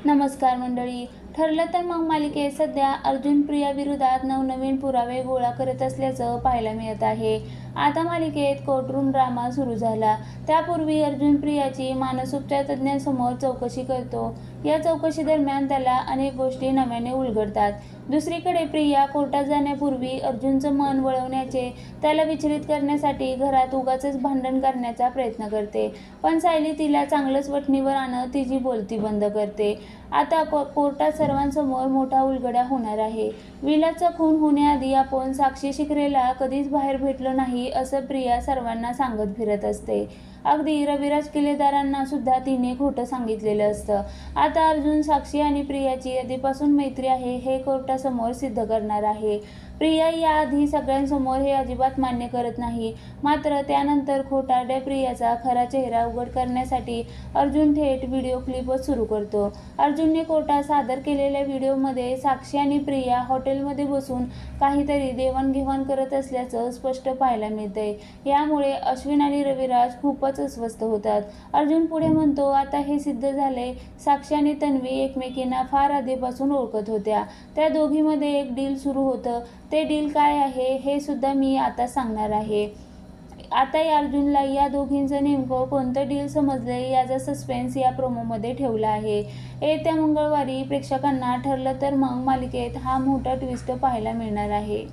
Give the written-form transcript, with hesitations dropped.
नमस्कार मंडळी. ठरलं तर मग मालिकेत सध्या अर्जुन प्रिया विरोधात नवनवीन पुरावे गोळा करत असल्याचं पाहायला मिळत आहे. आता मालिकेत कोर्टरूम ड्रामा सुरू झाला. त्यापूर्वी अर्जुन प्रियाची मानसोपचार तज्ज्ञांसमोर चौकशी करतो. या चौकशी दरम्यान त्याला अनेक गोष्टी नव्याने उलगडतात. दुसरीकडे प्रिया कोर्टात जाण्यापूर्वी अर्जुनचं मन वळवण्याचे, त्याला विचलित करण्यासाठी घरात उगाचच भांडण करण्याचा प्रयत्न करते. पण सायली तिला चांगलंच वठणीवर आणत तिची बोलती बंद करते. आता कोर्टात सर्वांसमोर मोठा उलगडा होणार आहे. विलासचा खून होण्याआधी आपण साक्षी शिकरेला कधीच बाहेर भेटलो नाही असं प्रिया सर्वांना सांगत फिरत असते. अगदी रविराज किल्लेदारांना सुद्धा तिने खोटं सांगितलेलं असतं. आता अर्जुन साक्षी आणि प्रियाची आधीपासून मैत्री आहे हे कोर्टासमोर सिद्ध करणार आहे. प्रिया याआधी सगळ्यांसमोर हे अजिबात मान्य करत नाही. मात्र त्यानंतर खोटारड्या प्रियाचा खरा चेहरा उघड करण्यासाठी अर्जुन थेट व्हिडिओ क्लिपच सुरू करतो. अर्जुनने कोर्टात सादर केलेल्या व्हिडिओमध्ये साक्षी आणि प्रिया हॉटेलमध्ये बसून काहीतरी देवाणघेवाण करत असल्याचं स्पष्ट पाहायला मिळतंय. यामुळे अश्विन आणि रविराज खूपच अस्वस्थ होतात. अर्जुन पुढे म्हणतो, आता हे सिद्ध झालंय, साक्षी आणि तन्वी एकमेकींना फार आधीपासून ओळखत होत्या. त्या दोघींमध्ये एक डील सुरू होतं. ते डील काय आहे हे सुद्धा मी आता सांगणार आहे. आता या अर्जुनला या दोघींचं नेमकं कोणतं डील समजलंय याचा सस्पेन्स या प्रोमोमध्ये ठेवला आहे. येत्या मंगळवारी प्रेक्षकांना ठरलं तर मग मालिकेत हा मोठा ट्विस्ट पाहायला मिळणार आहे.